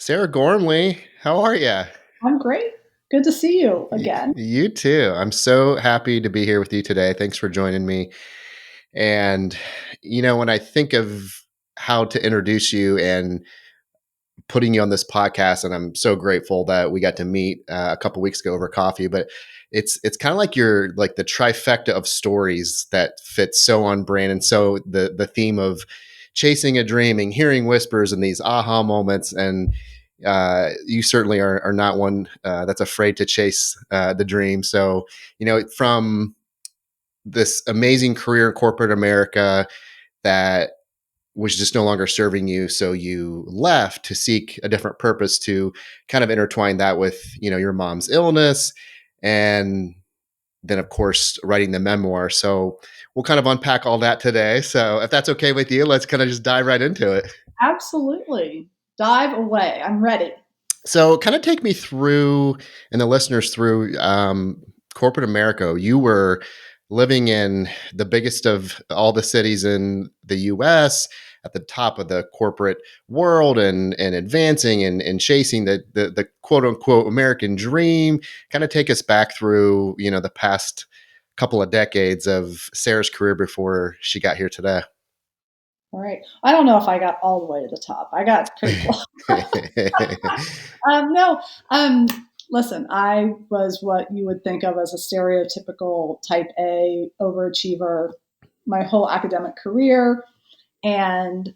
Sarah Gormley, how are you? I'm great. Good to see you again. You too. I'm so happy to be here with you today. Thanks for joining me. And, when I think of how to introduce you and putting you on this podcast, and I'm so grateful that we got to meet a couple weeks ago over coffee, but it's kind of like you're like the trifecta of stories that fit so on brand. And so the theme of chasing a dream and hearing whispers and these aha moments. And you certainly are not one that's afraid to chase the dream. So, from this amazing career in corporate America that was just no longer serving you. So you left to seek a different purpose to kind of intertwine that with, your mom's illness and then of course writing the memoir. So we'll kind of unpack all that today. So if that's okay with you, let's kind of just dive right into it. Absolutely. Dive away. I'm ready. So kind of take me through and the listeners through corporate America. You were living in the biggest of all the cities in the US at the top of the corporate world and advancing and chasing the quote unquote American dream. Kind of take us back through, the past couple of decades of Sarah's career before she got here today. All right. I don't know if I got all the way to the top. I got pretty close. No. Listen, I was what you would think of as a stereotypical type A overachiever my whole academic career and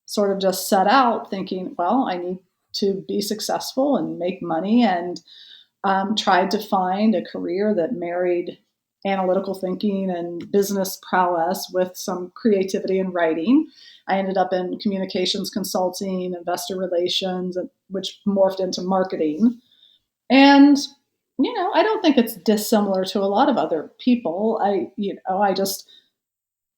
sort of just set out thinking, well, I need to be successful and make money and tried to find a career that married analytical thinking and business prowess with some creativity and writing. I ended up in communications consulting, investor relations, which morphed into marketing. And I don't think it's dissimilar to a lot of other people. I just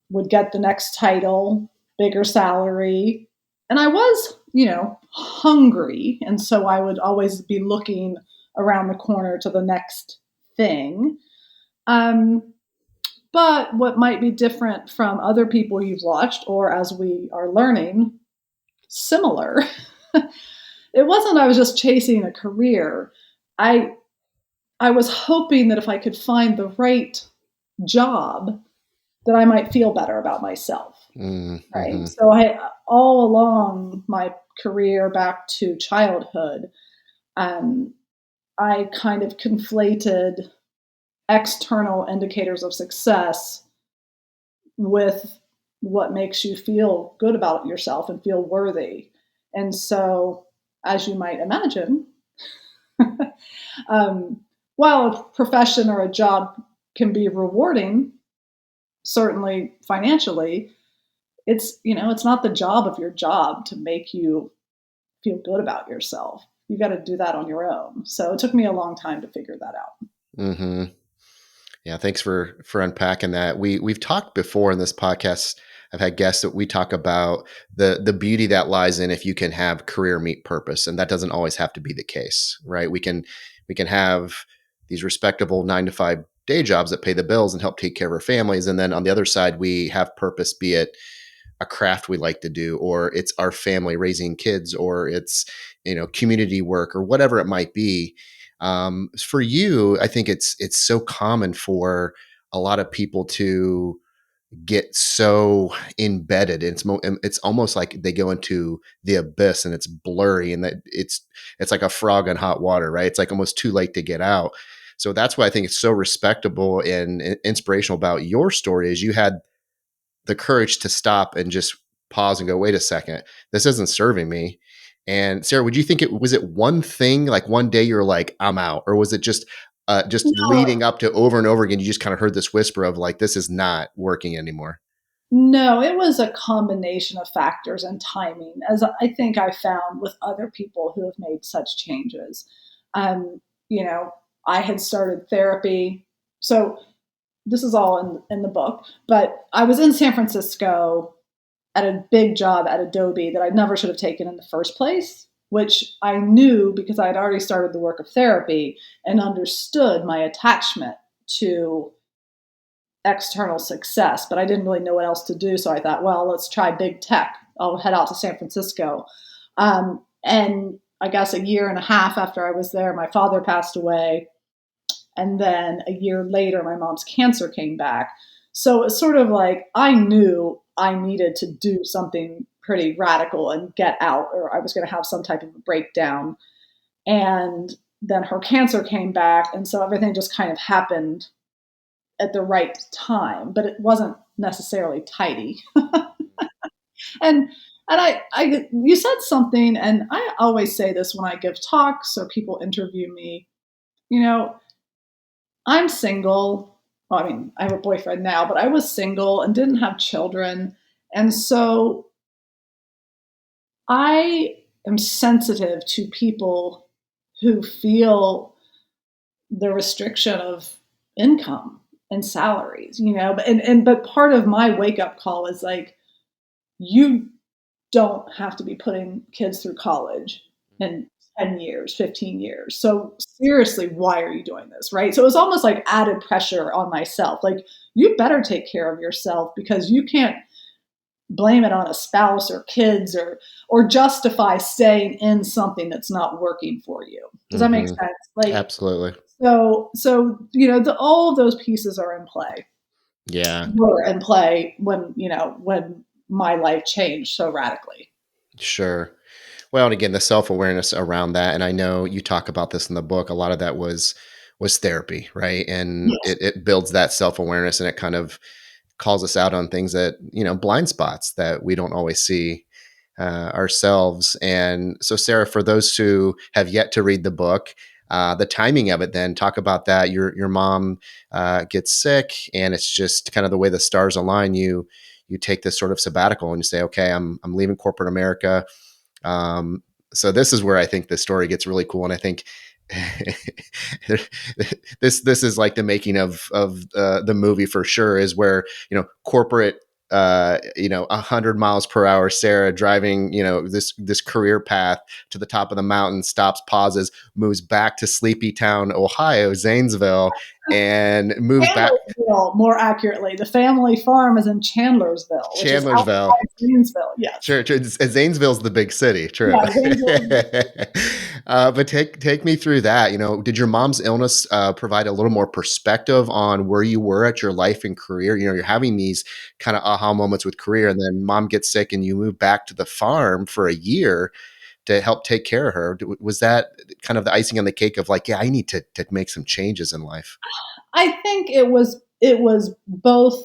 would get the next title, bigger salary, and I was, hungry, and so I would always be looking around the corner to the next thing. Um, but what might be different from other people you've watched, or as we are learning, similar. It wasn't I was just chasing a career. I I was hoping that if I could find the right job, that I might feel better about myself. Right. Mm-hmm. So I all along my career back to childhood, um, I kind of conflated external indicators of success with what makes you feel good about yourself and feel worthy. And so, as you might imagine, um, while a profession or a job can be rewarding, certainly financially, it's not the job of your job to make you feel good about yourself. You got to do that on your own. So it took me a long time to figure that out. Mm-hmm. Yeah, thanks for unpacking that. We've talked before in this podcast. I've had guests that we talk about the beauty that lies in if you can have career meet purpose, and that doesn't always have to be the case, right? We can have these respectable 9 to 5 day jobs that pay the bills and help take care of our families, and then on the other side, we have purpose, be it a craft we like to do, or it's our family raising kids, or it's community work, or whatever it might be. For you, I think it's so common for a lot of people to get so embedded. It's almost like they go into the abyss and it's blurry, and that it's like a frog in hot water, right? It's like almost too late to get out. So that's why I think it's so respectable and inspirational about your story is you had the courage to stop and just pause and go, wait a second, this isn't serving me. And Sarah, would you think it one thing, like one day you're like, I'm out, or was it just No, leading up to over and over again? You just kind of heard this whisper of like, this is not working anymore. no, it was a combination of factors and timing, as I think I found with other people who have made such changes. Um, you know, I had started therapy. So this is all in the book, but I was in San Francisco at a big job at Adobe that I never should have taken in the first place, which I knew because I had already started the work of therapy and understood my attachment to external success, but I didn't really know what else to do. So I thought, well, let's try big tech. I'll head out to San Francisco. And I guess a year and a half after I was there, my father passed away. And then a year later, my mom's cancer came back. So it's sort of like I knew I needed to do something pretty radical and get out, or I was going to have some type of a breakdown. And then her cancer came back. And so everything just kind of happened at the right time, but it wasn't necessarily tidy. and you said something, and I always say this when I give talks or people interview me. You know, I'm single. Well, I mean, I have a boyfriend now, but I was single and didn't have children. And so I am sensitive to people who feel the restriction of income and salaries, but part of my wake up call is like, you don't have to be putting kids through college in 10 years, 15 years. So seriously, why are you doing this? Right. So it was almost like added pressure on myself. Like, you better take care of yourself because you can't blame it on a spouse or kids or justify staying in something that's not working for you. Does that make Hmm. sense? Like, Absolutely. all of those pieces are in play. Yeah. Were in play when my life changed so radically. Sure. Well, and again, the self-awareness around that, and I know you talk about this in the book, a lot of that was therapy, right? And Yes. it builds that self-awareness, and it kind of calls us out on things that, blind spots that we don't always see ourselves. And so, Sarah, for those who have yet to read the book, the timing of it, then talk about that. Your mom gets sick, and it's just kind of the way the stars align. You take this sort of sabbatical, and you say, okay, I'm leaving corporate America. So this is where I think the story gets really cool, and I think this is like the making of the movie for sure. Is where corporate 100 miles per hour Sarah driving this career path to the top of the mountain, stops, pauses, moves back to sleepy town Ohio, Zanesville, and moves back Chandlersville, more accurately. The family farm is in Chandlersville, which is Chandlersville. outside Zanesville. Yes. Sure, Zanesville's the big city. True. Yeah, Zanesville. But take me through that. Did your mom's illness provide a little more perspective on where you were at your life and career? You're having these kind of aha moments with career, and then mom gets sick, and you move back to the farm for a year to help take care of her. Was that kind of the icing on the cake of like, yeah, I need to make some changes in life? I think it was both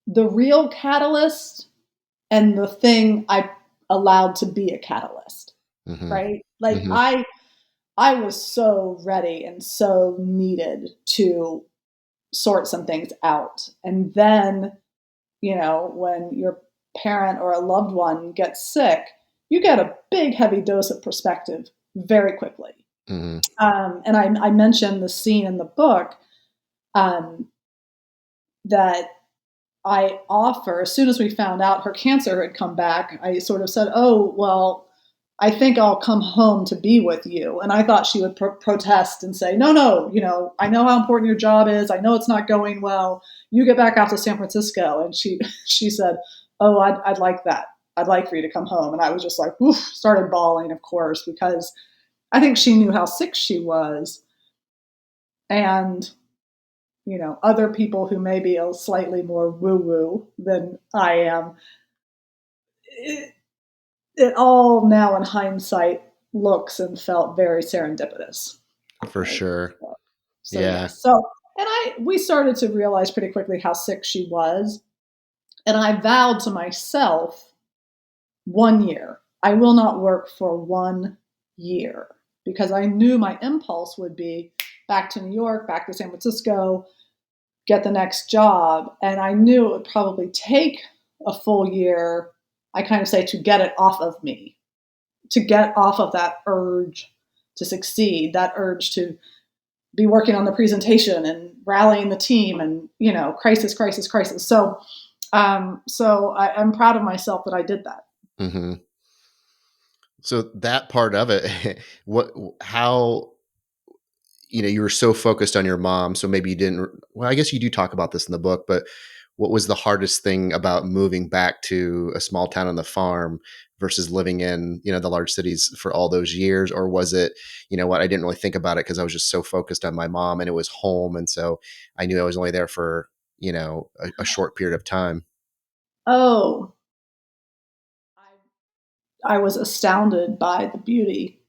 the real catalyst and the thing I allowed to be a catalyst. Hmm. Right? Like, Hmm. I was so ready and so needed to sort some things out. And then, when your parent or a loved one gets sick, you get a big, heavy dose of perspective very quickly. Hmm. And I mentioned the scene in the book um, that I offer. As soon as we found out her cancer had come back, I sort of said, "Oh, well, I think I'll come home to be with you." And I thought she would protest and say, "No, no, I know how important your job is. I know it's not going well. You get back out to San Francisco." And she said, "Oh, I'd like that. I'd like for you to come home." And I was just like, oof, started bawling, of course, because I think she knew how sick she was. And other people who may be a slightly more woo-woo than I am, it, it all now in hindsight looks and felt very serendipitous, For right? sure. So Yeah. yes. So we started to realize pretty quickly how sick she was, and I vowed to myself 1 year. I will not work for 1 year because I knew my impulse would be back to New York, back to San Francisco, get the next job. And I knew it would probably take a full year, I kind of say, to get it off of me, to get off of that urge to succeed, that urge to be working on the presentation and rallying the team and, crisis, crisis, crisis. So I'm proud of myself that I did that. Hmm. So that part of it, how, you were so focused on your mom, so maybe you didn't, well, I guess you do talk about this in the book, but what was the hardest thing about moving back to a small town on the farm versus living in, the large cities for all those years? Or was it, what, I didn't really think about it because I was just so focused on my mom and it was home. And so I knew I was only there for, a short period of time. Oh, I was astounded by the beauty,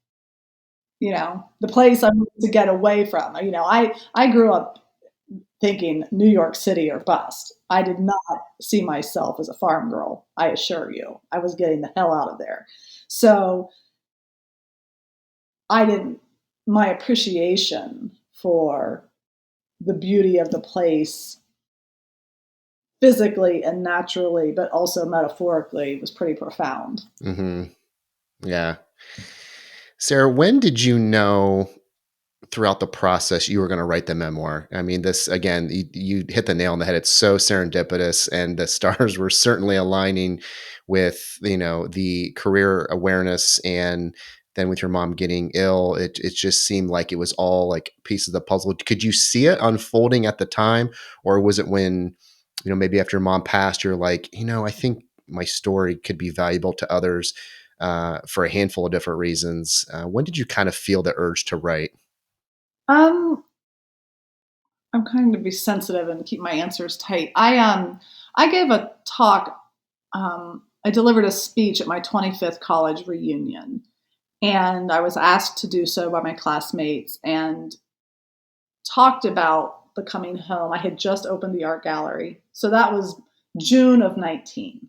the place I moved to get away from. I grew up thinking New York City or bust. I did not see myself as a farm girl, I assure you. I was getting the hell out of there. So I didn't, my appreciation for the beauty of the place physically and naturally, but also metaphorically, was pretty profound. Hmm. Yeah. Sarah, when did you know throughout the process you were going to write the memoir? I mean, this again, you hit the nail on the head. It's so serendipitous, and the stars were certainly aligning with the career awareness, and then with your mom getting ill, it just seemed like it was all like pieces of the puzzle. Could you see it unfolding at the time, or was it when maybe after your mom passed, you're like, I think my story could be valuable to others for a handful of different reasons. When did you kind of feel the urge to write? Um, I'm trying to be sensitive and keep my answers tight. I gave a talk. I delivered a speech at my 25th college reunion, and I was asked to do so by my classmates and talked about the coming home. I had just opened the art gallery, so that was June of 19.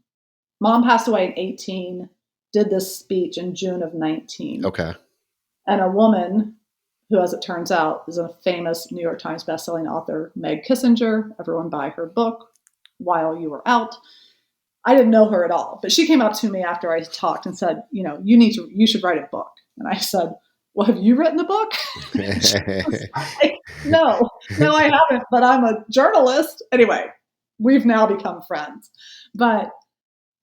Mom passed away in 18. Did this speech in June of 19, Okay. and a woman who, as it turns out, is a famous New York Times bestselling author, Meg Kissinger. Everyone buy her book, While You Were Out. I didn't know her at all, but she came up to me after I talked and said, you should write a book. And I said, well, have you written the book? She was like, no, I haven't, but I'm a journalist. Anyway, we've now become friends. But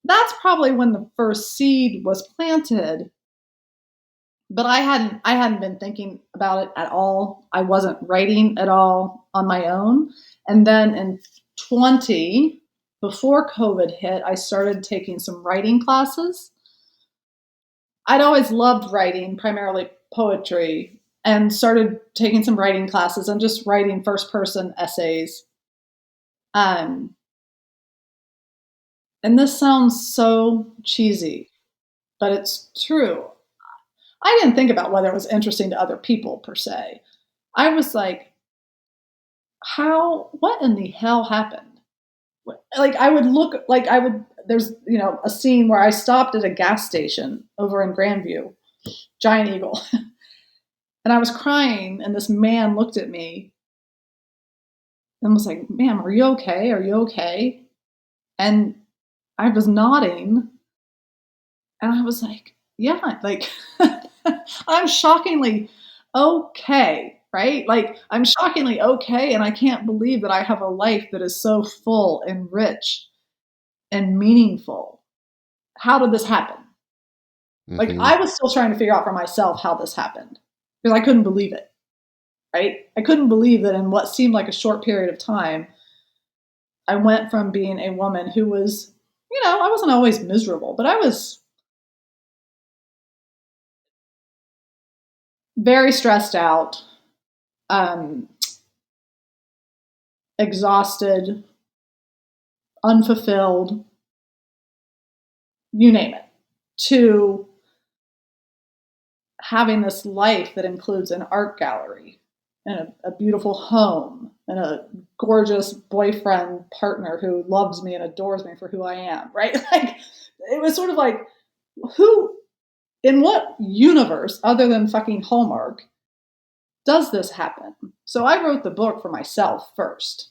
that's probably when the first seed was planted. But I hadn't been thinking about it at all. I wasn't writing at all on my own. And then in 20, before COVID hit, I started taking some writing classes. I'd always loved writing, primarily poetry, and started taking some writing classes and just writing first person essays. Um, and this sounds so cheesy, but it's true. I didn't think about whether it was interesting to other people per se. I was like, what in the hell happened? Like there's, a scene where I stopped at a gas station over in Grandview, Giant Eagle, and I was crying, and this man looked at me and was like, ma'am, are you okay? Are you okay? And I was nodding, and I was like, yeah, like, I'm shockingly okay, right? Like, I'm shockingly okay, and I can't believe that I have a life that is so full and rich and meaningful. How did this happen? Like, Hmm. I was still trying to figure out for myself how this happened because I couldn't believe it, right? I couldn't believe that in what seemed like a short period of time, I went from being a woman who was, I wasn't always miserable, but I was very stressed out, um, exhausted, unfulfilled, you name it, to having this life that includes an art gallery and a beautiful home and a gorgeous boyfriend partner who loves me and adores me for who I am, right? Like, it was sort of like, who, in what universe other than fucking Hallmark does this happen? So I wrote the book for myself first.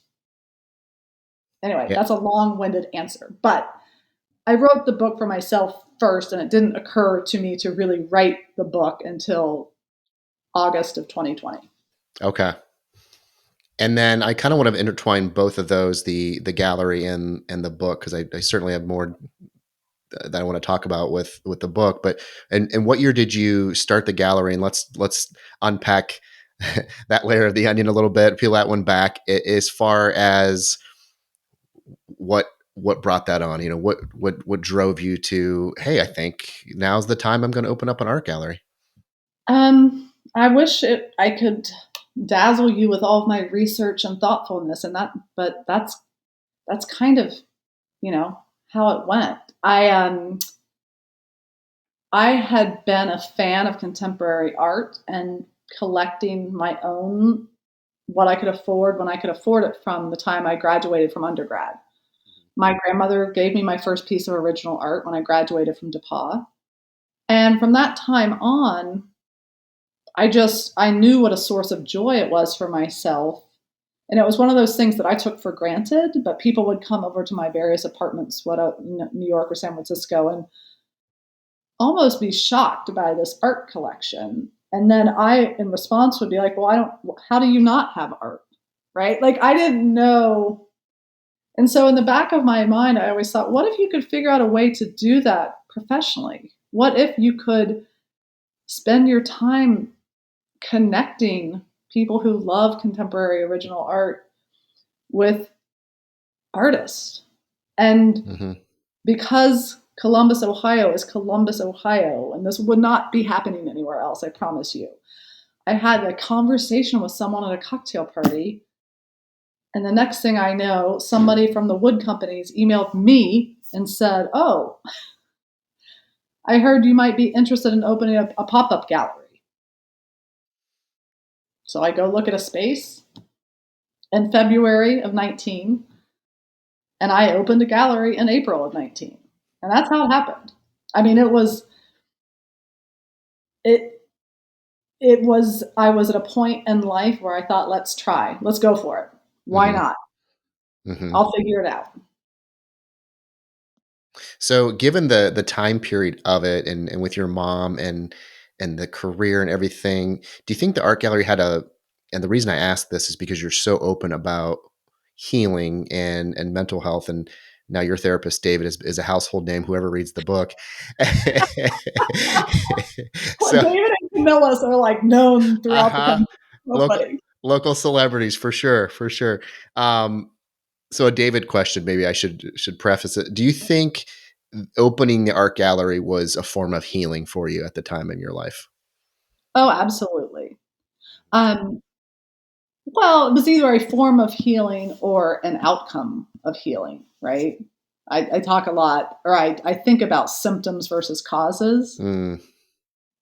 Anyway, Yeah. that's a long winded answer, but I wrote the book for myself first, and it didn't occur to me to really write the book until August of 2020. Okay. And then I kind of want to intertwine both of those, the gallery and the book, because I certainly have more that I want to talk about with the book. But and what year did you start the gallery? And let's unpack that layer of the onion a little bit, peel that one back as far as what what brought that on? What drove you to, hey, I think now's the time I'm going to open up an art gallery? I wish I could dazzle you with all of my research and thoughtfulness, but that's kind of, you know, how it went. I had been a fan of contemporary art and collecting my own, what I could afford when I could afford it, from the time I graduated from undergrad. My grandmother gave me my first piece of original art when I graduated from DePauw. And from that time on, I knew what a source of joy it was for myself. And it was one of those things that I took for granted, but people would come over to my various apartments, New York or San Francisco, and almost be shocked by this art collection. And then I, in response, would be like, well, how do you not have art? Right? Like, I didn't know. And so in the back of my mind, I always thought, what if you could figure out a way to do that professionally? What if you could spend your time connecting people who love contemporary original art with artists? And Mm-hmm. because Columbus, Ohio is Columbus, Ohio, and this would not be happening anywhere else, I promise you. I had a conversation with someone at a cocktail party, and the next thing I know, somebody from the wood companies emailed me and said, oh, I heard you might be interested in opening a pop-up gallery. So I go look at a space in February of 19, and I opened a gallery in April of 19. And that's how it happened. I mean, it was I was at a point in life where I thought, let's go for it. Why Mm-hmm. not? Mm-hmm. I'll figure it out. So given the time period of it, and with your mom and the career and everything, do you think the art gallery had and the reason I ask this is because you're so open about healing and mental health, and now your therapist David is a household name, whoever reads the book. So David and Camilla are like known throughout the uh-huh. country. So Local funny. local celebrities for sure, for sure. So a David question, maybe I should preface it. Do you think opening the art gallery was a form of healing for you at the time in your life? Oh, absolutely. Um, well, it was either a form of healing or an outcome of healing, right? I talk a lot, or I think about symptoms versus causes. Mm,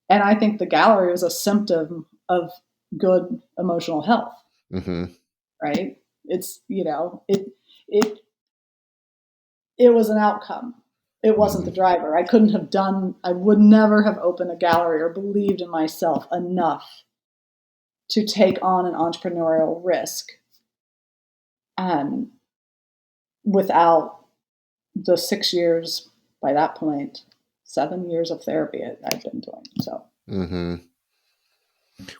And I think the gallery was a symptom of good emotional health, hmm. right? It's, it, it was an outcome. It wasn't the Hmm. driver. I would never have opened a gallery or believed in myself enough to take on an entrepreneurial risk, um, without the 6 years, by that point, 7 years of therapy I've been doing. So, Hmm.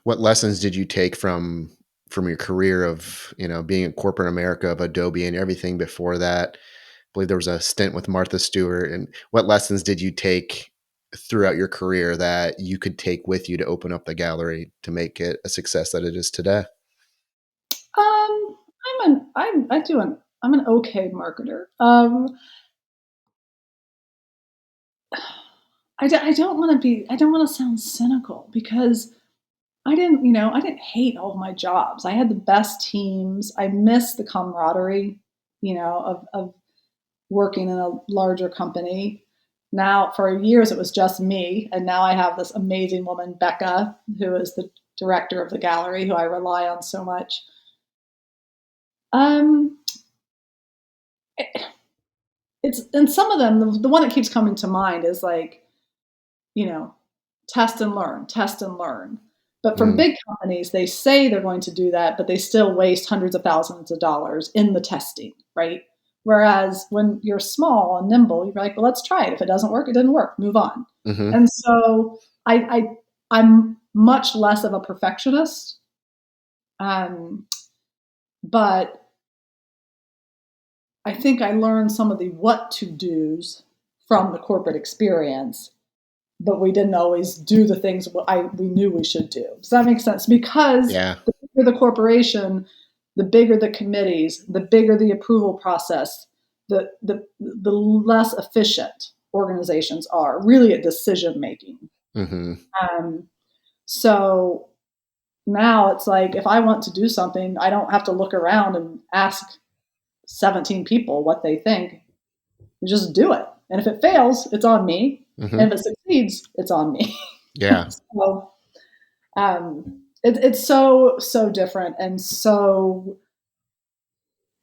What lessons did you take from your career of, being in corporate America, of Adobe and everything before that? I believe there was a stint with Martha Stewart. And what lessons did you take throughout your career that you could take with you to open up the gallery to make it a success that it is today? I'm an okay marketer. I don't want to be, I don't want to sound cynical, because I didn't hate all my jobs. I had the best teams. I miss the camaraderie, of working in a larger company. Now, for years, it was just me. And now I have this amazing woman, Becca, who is the director of the gallery, who I rely on so much. Um, and some of them, the one that keeps coming to mind is like, you know, test and learn, test and learn. But for Mm, big companies, they say they're going to do that, but they still waste hundreds of thousands of dollars in the testing, right? Whereas when you're small and nimble, you're like, well, let's try it. If it doesn't work, it didn't work. Move on. hmm. And so I'm much less of a perfectionist, um, but I think I learned some of the what to dos from the corporate experience, but we didn't always do the things we knew we should do. Does that make sense? Because Yeah. the bigger the corporation, the bigger the committees, the bigger the approval process, the less efficient organizations are really at decision making. Mm-hmm. Um, so now it's like, if I want to do something, I don't have to look around and ask 17 people what they think. You just do it. And if it fails, it's on me. Mm-hmm. And if it succeeds, it's on me. Yeah. So it's so different and so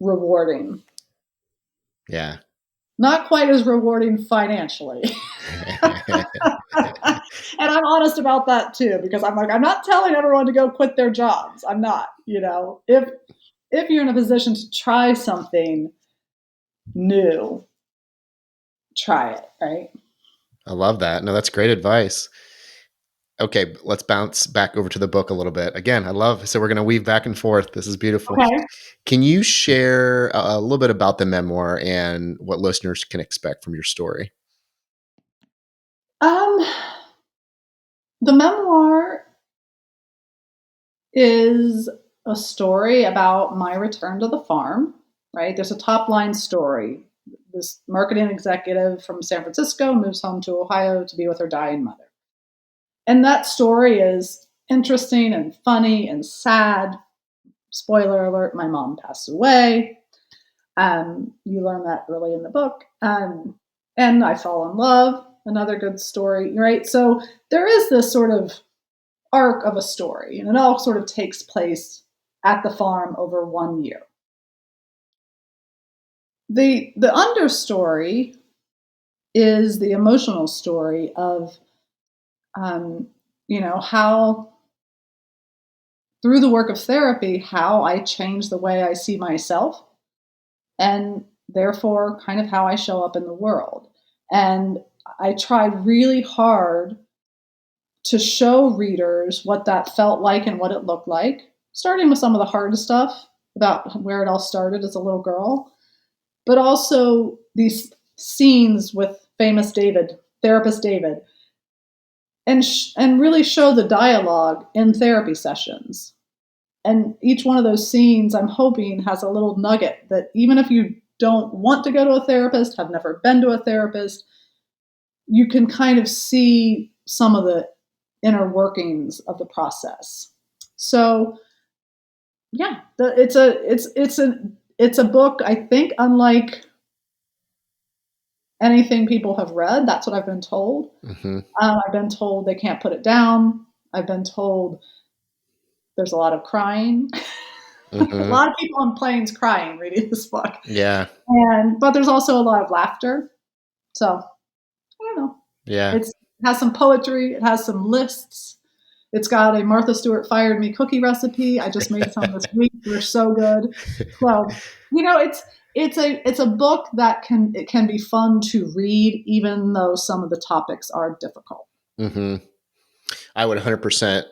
rewarding. Yeah. Not quite as rewarding financially. And I'm honest about that too, because I'm like, I'm not telling everyone to go quit their jobs. I'm not, if you're in a position to try something new, try it, right? I love that. No, that's great advice. Okay, let's bounce back over to the book a little bit. Again, I love, so we're going to weave back and forth. This is beautiful. Okay. Can you share a little bit about the memoir and what listeners can expect from your story? Um, the memoir is a story about my return to the farm, right? There's a top line story. This marketing executive from San Francisco moves home to Ohio to be with her dying mother. And that story is interesting and funny and sad. Spoiler alert, my mom passed away. You learn that early in the book. And I fall in love, another good story, right? So there is this sort of arc of a story, and it all sort of takes place at the farm over 1 year. The understory is the emotional story of, how through the work of therapy, how I change the way I see myself, and therefore kind of how I show up in the world. And I tried really hard to show readers what that felt like and what it looked like, starting with some of the hard stuff about where it all started as a little girl, but also these scenes with famous David, therapist David, and really show the dialogue in therapy sessions. And each one of those scenes, I'm hoping, has a little nugget that even if you don't want to go to a therapist, have never been to a therapist, you can kind of see some of the inner workings of the process. So, yeah, it's a book, I think, unlike anything people have read. That's what I've been told. Mm-hmm. I've been told they can't put it down. I've been told there's a lot of crying. A Mm-hmm. lot of people on planes crying reading this book. Yeah. But there's also a lot of laughter. So I don't know. Yeah. It has some poetry. It has some lists. It's got a Martha Stewart fired me cookie recipe. I just made some this week. They're so good. So it's a book that can be fun to read, even though some of the topics are difficult. Mm-hmm. I would 100%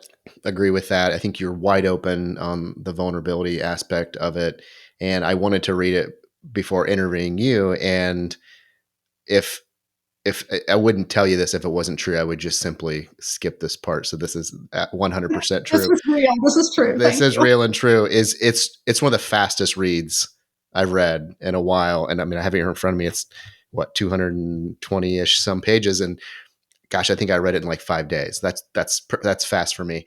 agree with that. I think you're wide open on the vulnerability aspect of it. And I wanted to read it before interviewing you. And if I wouldn't tell you this if it wasn't true, I would just simply skip this part. So this is 100% This true. is real. This is true. This Thank is you. real and true. It's one of the fastest reads I've read in a while. And I mean, I have it here in front of me. It's what, 220-ish some pages. And gosh, I think I read it in like 5 days. That's fast for me.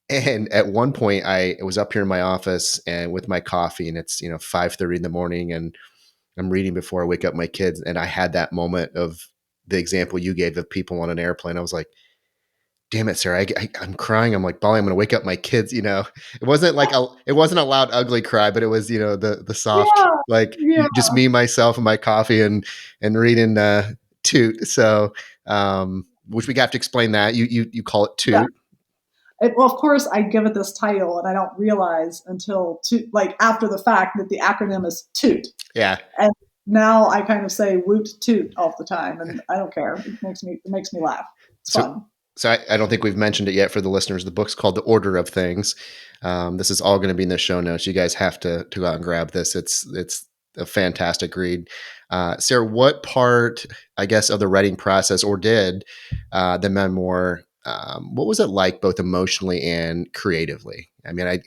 And at one point I was up here in my office and with my coffee, and it's, 5:30 in the morning, and I'm reading before I wake up my kids. And I had that moment of the example you gave of people on an airplane. I was like, damn it, Sarah, I'm crying. I'm like, Bolly, I'm going to wake up my kids. It wasn't like it wasn't a loud, ugly cry, but it was, the soft, Yeah. like Yeah. just me, myself, and my coffee and reading Toot. So, which we have to explain that you call it Yeah. Toot. Well, of course, I give it this title, and I don't realize until after the fact that the acronym is TOOT. Yeah. And now I kind of say woot toot all the time, and I don't care. It makes me laugh. It's fun. So I don't think we've mentioned it yet for the listeners. The book's called The Order of Things. This is all going to be in the show notes. You guys have to go out and grab this. It's a fantastic read. Sarah, what part, I guess, of the writing process, or did the memoir what was it like both emotionally and creatively? I mean,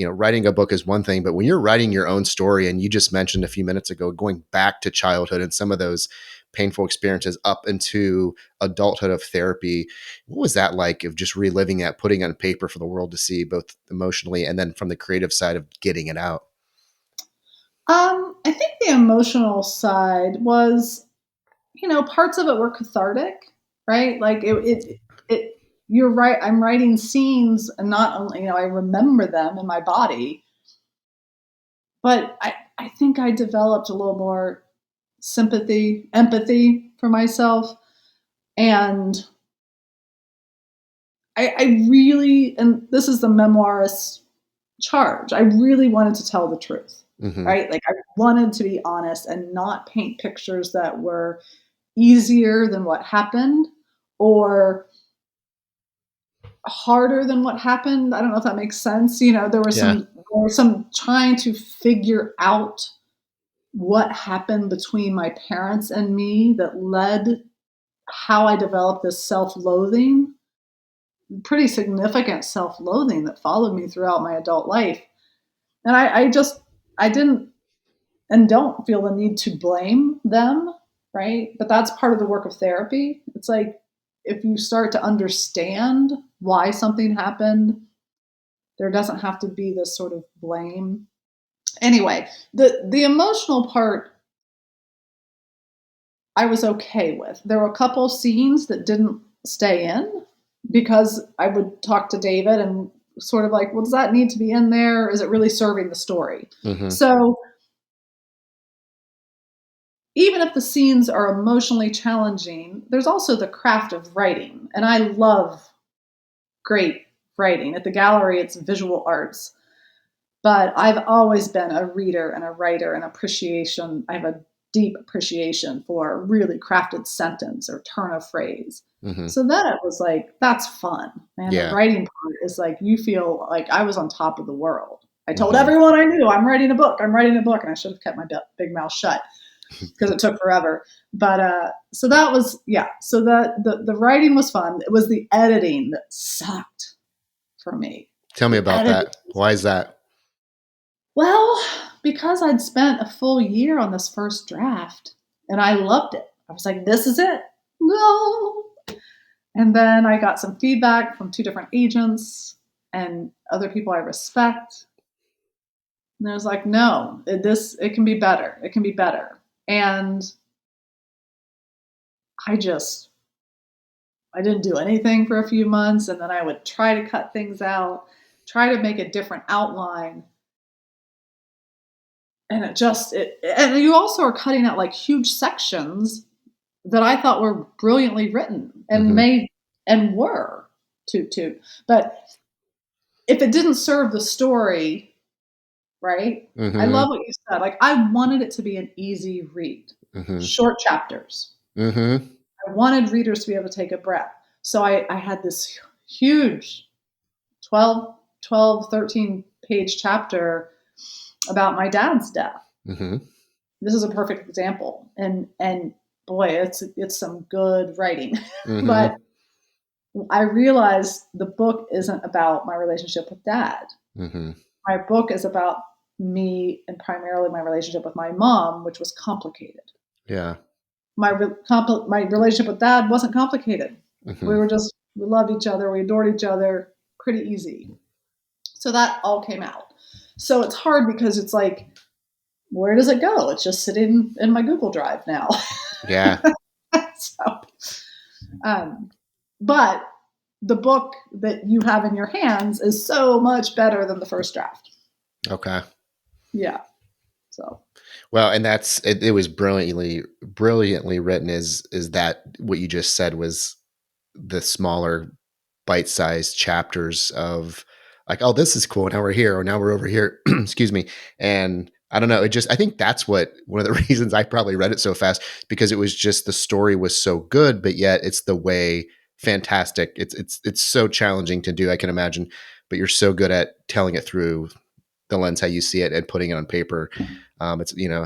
writing a book is one thing, but when you're writing your own story, and you just mentioned a few minutes ago, going back to childhood and some of those painful experiences up into adulthood of therapy, what was that like of just reliving that, putting it on paper for the world to see, both emotionally and then from the creative side of getting it out? I think the emotional side was, parts of it were cathartic, right? Like you're right. I'm writing scenes, and not only, I remember them in my body, but I think I developed a little more sympathy, empathy for myself. And I really, and this is the memoirist's charge, I really wanted to tell the truth, Hmm. right? Like I wanted to be honest and not paint pictures that were easier than what happened or harder than what happened. I don't know if that makes sense. Yeah. There was some trying to figure out what happened between my parents and me that led how I developed this self-loathing, pretty significant self-loathing that followed me throughout my adult life. And I didn't and don't feel the need to blame them, right? But that's part of the work of therapy. It's like if you start to understand why something happened, there doesn't have to be this sort of blame. Anyway, the emotional part I was okay with. There were a couple scenes that didn't stay in because I would talk to David and sort of like, well, does that need to be in there? Is it really serving the story? Hmm. So even if the scenes are emotionally challenging, there's also the craft of writing. And I love great writing. At the gallery, it's visual arts. But I've always been a reader and a writer and appreciation. I have a deep appreciation for a really crafted sentence or turn of phrase. Hmm. So then it was like, that's fun. And the Yeah. writing part is like, you feel like I was on top of the world. I told Hmm. everyone I knew, I'm writing a book. I'm writing a book. And I should have kept my big mouth shut because it took forever. But so that was, yeah. So the writing was fun. It was the editing that sucked for me. Tell me The about editing. that. Why is that? Well, because I'd spent a full year on this first draft and I loved it. I was like, this is it. No. And then I got some feedback from two different agents and other people I respect. And I was like, no, it can be better. It can be better. And I just I didn't do anything for a few months, and then I would try to cut things out, try to make a different outline, and and you also are cutting out like huge sections that I thought were brilliantly written and Hmm. made and were to but if it didn't serve the story, right? I Hmm. love what you said. Like I wanted it to be an easy read, Hmm. short chapters. Hmm. I wanted readers to be able to take a breath. So I had this huge 13 page chapter about my dad's death. Hmm. This is a perfect example. And boy, it's some good writing. But Hmm. I realized the book isn't about my relationship with dad. Hmm. My book is about me and primarily my relationship with my mom, which was complicated. Yeah. My relationship with dad wasn't complicated. Hmm. We loved each other, we adored each other, pretty easy. So that all came out. So it's hard because it's like, where does it go? It's just sitting in my Google Drive now. Yeah. so, um, but the book that you have in your hands is so much better than the first draft. Okay. Yeah. So Well, and it was brilliantly written. Is that what you just said was the smaller bite-sized chapters of like, oh, this is cool. Now we're here, or now we're over here. Excuse me. And I don't know. I think that's one of the reasons I probably read it so fast, because it was just the story was so good, but yet it's the way fantastic. It's so challenging to do, I can imagine, but you're so good at telling it through the lens how you see it and putting it on paper. I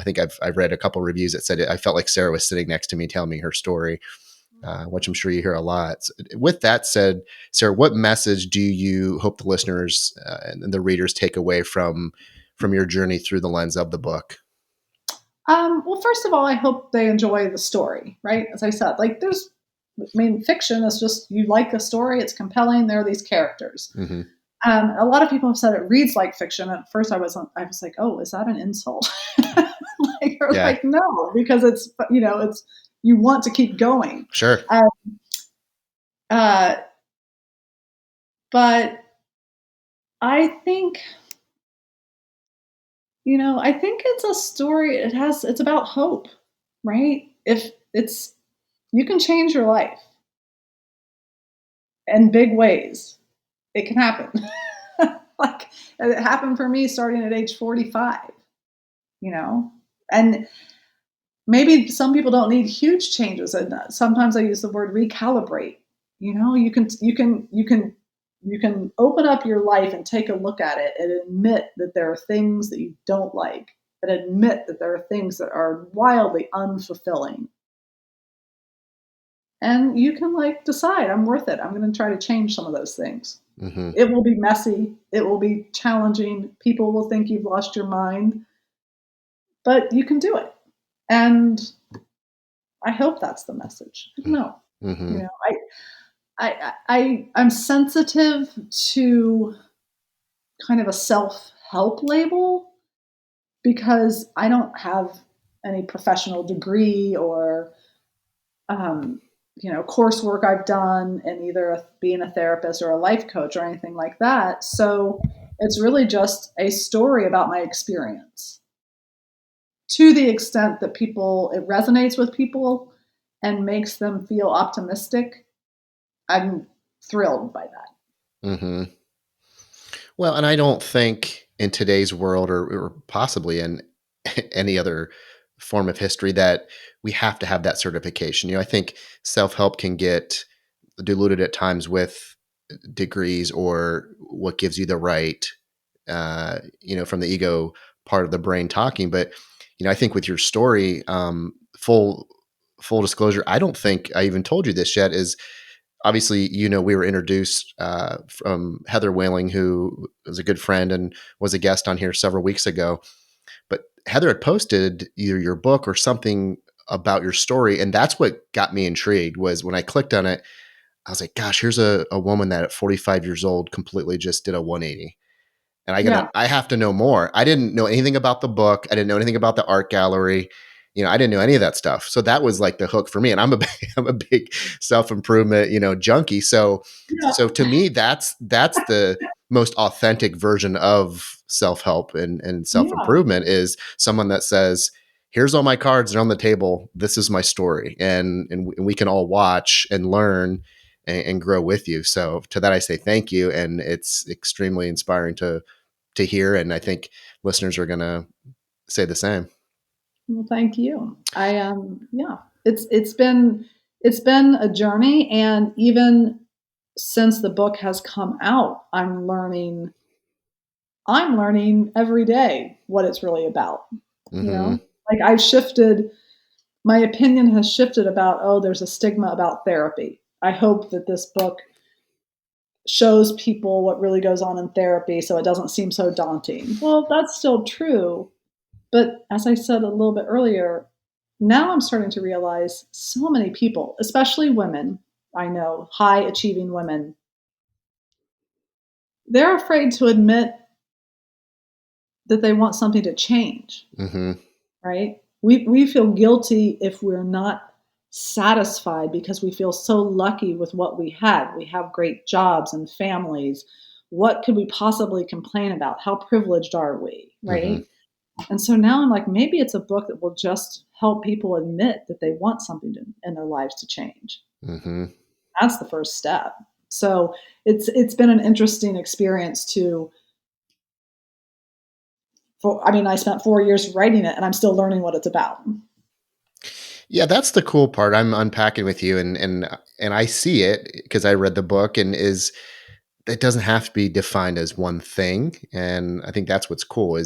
think I've read a couple reviews that said I felt like Sarah was sitting next to me telling me her story. which I'm sure you hear a lot. So with that said, Sarah, what message do you hope the listeners and the readers take away from your journey through the lens of the book? Well, first of all, I hope they enjoy the story, right? As I said, like fiction is just, you like a story, it's compelling, there are these characters. Mm-hmm. A lot of people have said it reads like fiction. At first, I was like, oh, is that an insult? Yeah, No, because it's you want to keep going. sure. Uh, uh, but I think I think it's a story. It's about hope, right? If it's You can change your life in big ways. It can happen. Like it happened for me starting at age 45, and maybe some people don't need huge changes. And sometimes I use the word recalibrate. You can open up your life and take a look at it and admit that there are things that you don't like, and admit that there are things that are wildly unfulfilling. And you can decide, I'm worth it. I'm going to try to change some of those things. Mm-hmm. It will be messy. It will be challenging. People will think you've lost your mind, but you can do it. And I hope that's the message. I don't know. Mm-hmm. I'm sensitive to kind of a self-help label because I don't have any professional degree or coursework I've done in either being a therapist or a life coach or anything like that. So it's really just a story about my experience, to the extent that it resonates with people and makes them feel optimistic. I'm thrilled by that. Mm-hmm. Well, and I don't think in today's world or possibly in any other form of history that we have to have that certification. I think self-help can get diluted at times with degrees or what gives you the right, from the ego part of the brain talking. But, I think with your story, full disclosure, I don't think I even told you this yet, is obviously, we were introduced from Heather Whaling, who was a good friend and was a guest on here several weeks ago. But Heather had posted either your book or something about your story. And that's what got me intrigued, was when I clicked on it, I was like, gosh, here's a woman that at 45 years old completely just did a 180. And Yeah. I have to know more. I didn't know anything about the book. I didn't know anything about the art gallery. I didn't know any of that stuff. So that was like the hook for me. And I'm I'm a big self-improvement, junkie. So to me, that's the most authentic version of self-help and Yeah. self-improvement, is someone that says, here's all my cards, they're on the table. This is my story. And we can all watch and learn and grow with you. So to that, I say thank you. And it's extremely inspiring to hear. And I think listeners are going to say the same. Well, thank you. Yeah, it's been a journey, and even since the book has come out, I'm learning every day what it's really about. You Mm-hmm. know, like I've shifted, my opinion has shifted about, oh, there's a stigma about therapy. I hope that this book shows people what really goes on in therapy so it doesn't seem so daunting. Well, that's still true. But as I said a little bit earlier, now I'm starting to realize so many people, especially women, I know, high achieving women, they're afraid to admit that they want something to change, Mm-hmm. right? We feel guilty if we're not satisfied because we feel so lucky with what we had. We have great jobs and families. What could we possibly complain about? How privileged are we, Mm-hmm. right? And so now I'm like, maybe it's a book that will just help people admit that they want something in their lives to change. Mm-hmm. That's the first step. So it's been an interesting experience I spent 4 years writing it, and I'm still learning what it's about. Yeah, that's the cool part. I'm unpacking with you, and I see it because I read the book, and is it doesn't have to be defined as one thing. And I think that's what's cool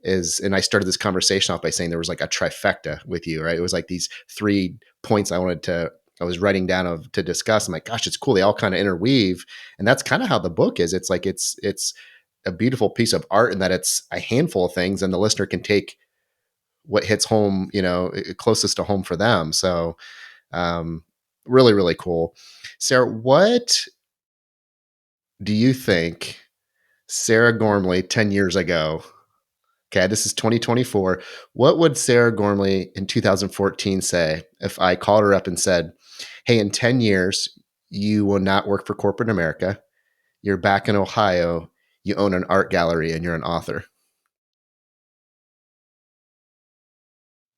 and I started this conversation off by saying there was like a trifecta with you, right? It was like these 3 points I wanted to I was writing down to discuss. I'm like, gosh, it's cool. They all kind of interweave. And that's kind of how the book is. It's like, it's a beautiful piece of art in that it's a handful of things and the listener can take what hits home, closest to home for them. So, um, really, really cool. Sarah, what do you think Sarah Gormley 10 years ago, okay, this is 2024. What would Sarah Gormley in 2014 say if I called her up and said, hey, in 10 years, you will not work for corporate America. You're back in Ohio. You own an art gallery and you're an author.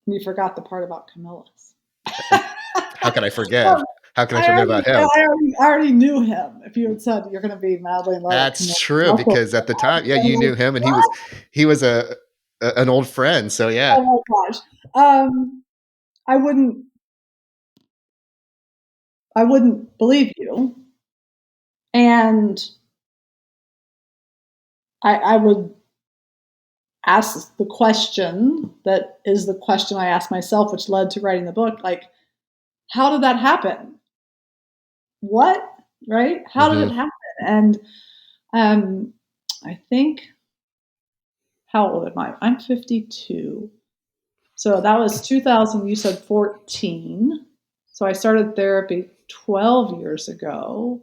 You forgot the part about Camillus. How can I forget? How can I forget about him? I already knew him. If you had said you're going to be madly in love with That's Camillus, true because at the time, yeah, you knew him and he was an old friend. So yeah. Oh my gosh. Um, I wouldn't believe you. And I would ask the question that is the question I asked myself, which led to writing the book. Like, how did that happen? What? Right? How did Mm-hmm. it happen? And I think, how old am I? I'm 52. So that was 2000, you said 14. So I started therapy 12 years ago.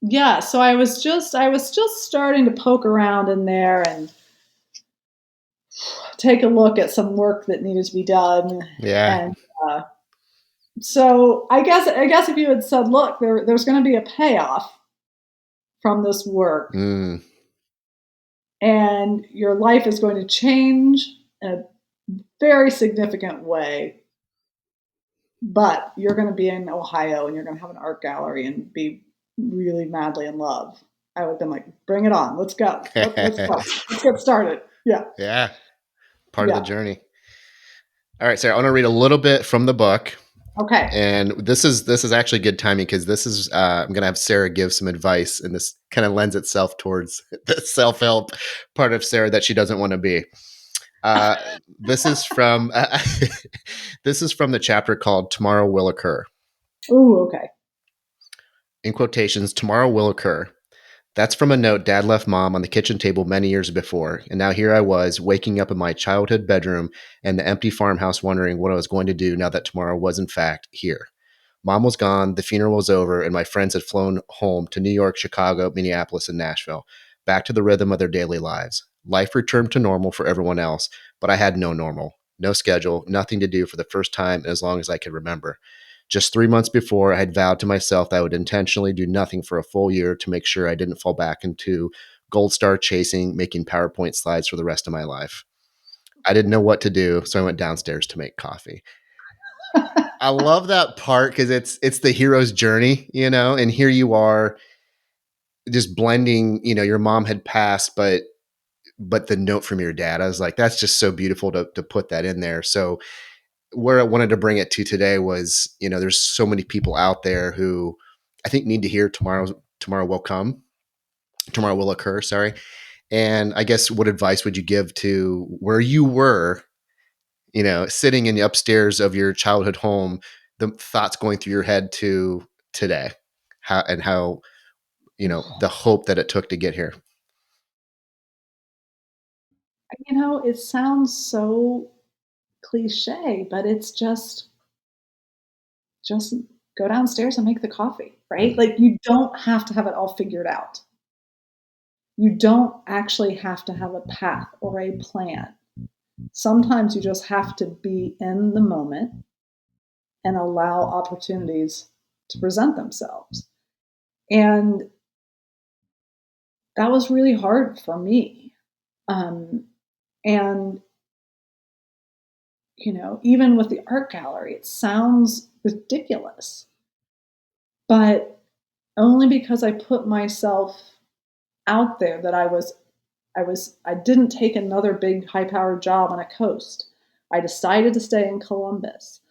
Yeah, so I was just starting to poke around in there and take a look at some work that needed to be done. Yeah. And so I guess if you had said, look, there's going to be a payoff from this work, Mm. and your life is going to change in a very significant way, but you're going to be in Ohio and you're going to have an art gallery and be really madly in love, I would have been like, bring it on. Let's go. Let's go. Let's get started. Yeah. Yeah. Part of the Yeah. journey. All right, Sarah, I want to read a little bit from the book. Okay. And this is actually good timing because this is I'm going to have Sarah give some advice, and this kind of lends itself towards the self-help part of Sarah that she doesn't want to be. Uh, this is from this is from the chapter called "Tomorrow Will Occur." Ooh, okay. In quotations, "Tomorrow will occur." That's from a note Dad left Mom on the kitchen table many years before, and now here I was, waking up in my childhood bedroom and the empty farmhouse, wondering what I was going to do now that tomorrow was in fact here. Mom was gone, the funeral was over, and my friends had flown home to New York, Chicago, Minneapolis, and Nashville, back to the rhythm of their daily lives. Life returned to normal for everyone else, but I had no normal, no schedule, nothing to do for the first time in as long as I could remember. Just 3 months before, I had vowed to myself that I would intentionally do nothing for a full year to make sure I didn't fall back into gold star chasing, making PowerPoint slides for the rest of my life. I didn't know what to do, so I went downstairs to make coffee. I love that part because it's the hero's journey, and here you are just blending, your mom had passed, but the note from your dad, I was like, that's just so beautiful to put that in there. So where I wanted to bring it to today was, there's so many people out there who I think need to hear tomorrow will come, tomorrow will occur, sorry. And I guess what advice would you give to where you were, sitting in the upstairs of your childhood home, the thoughts going through your head to today, how the hope that it took to get here. It sounds so cliche, but it's just go downstairs and make the coffee, right? Mm. Like, you don't have to have it all figured out. You don't actually have to have a path or a plan. Sometimes you just have to be in the moment and allow opportunities to present themselves. And that was really hard for me. And, even with the art gallery, it sounds ridiculous, but only because I put myself out there that I didn't take another big high powered job on a coast. I decided to stay in Columbus.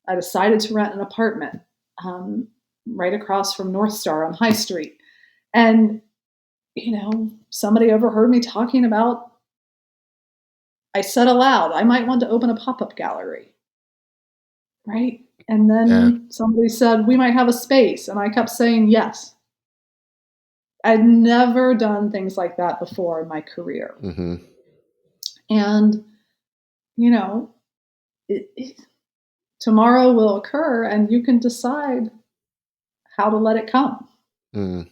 I decided to rent an apartment um, right across from North Star on High Street. And, somebody overheard me talking about, I said aloud, I might want to open a pop up gallery. right? And Yeah. then somebody said, we might have a space. And I kept saying yes. I'd never done things like that before in my career. Hmm. And, you know, tomorrow will occur and you can decide how to let it come. Mm.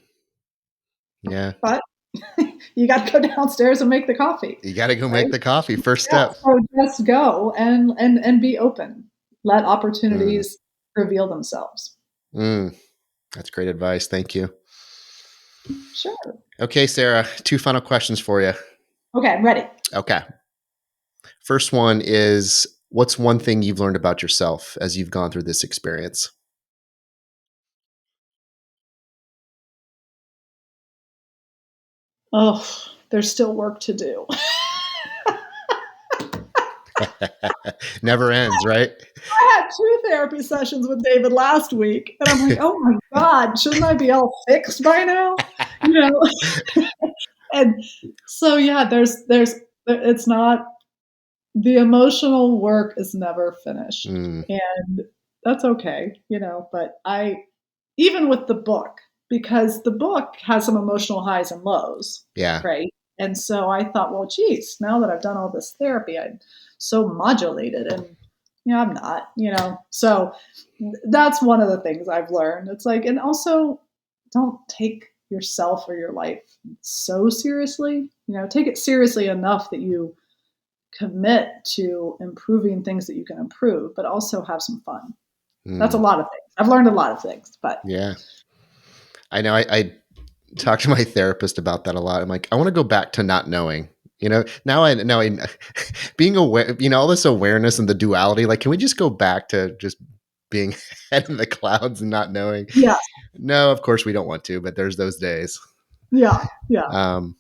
Yeah. But you got to go downstairs and make the coffee, You got to go right? make the coffee. First Yeah. step. So just go and be open. Let Mm. opportunities reveal themselves. Mm. That's great advice. Thank you. Sure. Okay, Sarah, 2 final questions for you. Okay, I'm ready. Okay. First one is, what's one thing you've learned about yourself as you've gone through this experience? Oh, there's still work to do. Never ends, right? I had 2 therapy sessions with David last week, and I'm like, oh my God, shouldn't I be all fixed by now? You know? And so yeah, it's not, the emotional work is never finished. Mm. And that's okay, but even with the book, because the book has some emotional highs and lows, Yeah. right? And so I thought, well, geez, now that I've done all this therapy, I'm so modulated, and I'm not, So that's one of the things I've learned. It's like, and also don't take yourself or your life so seriously. Take it seriously enough that you commit to improving things that you can improve, but also have some fun. That's a Mm. lot of things. I've learned a lot of things, but Yeah. I know I talk to my therapist about that a lot. I'm like, I want to go back to not knowing. Now I being aware, all this awareness and the duality, like, can we just go back to just being head in the clouds and not knowing? yeah, No, of course we don't want to, but there's those days. yeah, yeah. Um,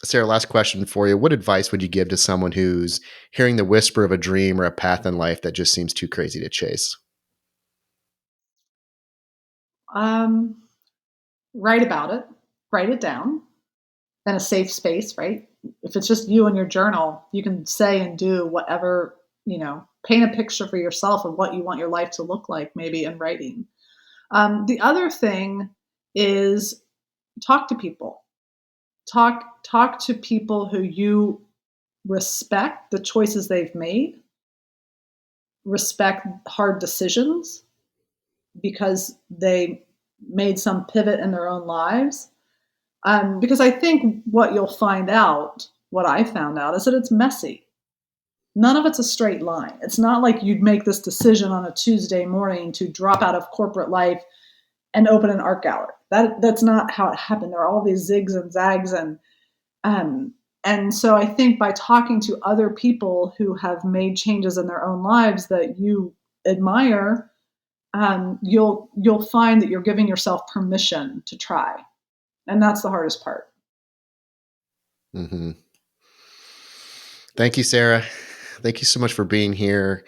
Sarah, last question for you. What advice would you give to someone who's hearing the whisper of a dream or a path in life that just seems too crazy to chase? Um, write about it, write it down in a safe space, right? If it's just you and your journal, you can say and do whatever, paint a picture for yourself of what you want your life to look like, maybe in writing. The other thing is talk to people. Talk to people who you respect the choices they've made, respect hard decisions because they made some pivot in their own lives. Because I think what I found out is that it's messy. None of it's a straight line. It's not like you'd make this decision on a Tuesday morning to drop out of corporate life and open an art gallery. That's not how it happened. There are all these zigs and zags, um, and so I think by talking to other people who have made changes in their own lives that you admire, you'll find that you're giving yourself permission to try, and that's the hardest part. Hmm. Thank you, Sarah. Thank you so much for being here.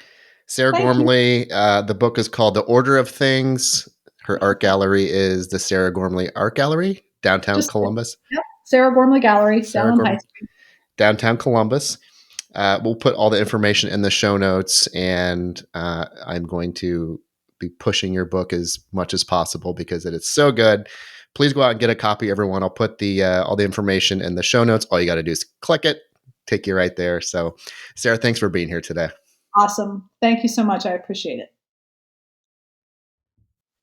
Sarah Thank you. Gormley, the book is called The Order of Things. Her art gallery is the Sarah Gormley Art Gallery, downtown Just Columbus. yep, Sarah Gormley Gallery down Sarah on High Gormley, Street. downtown Columbus. We'll put all the information in the show notes, and I'm going to be pushing your book as much as possible because it is so good. Please go out and get a copy, everyone. I'll put the all the information in the show notes. All you got to do is click it, take you right there. So, Sarah, thanks for being here today. Awesome. Thank you so much. I appreciate it.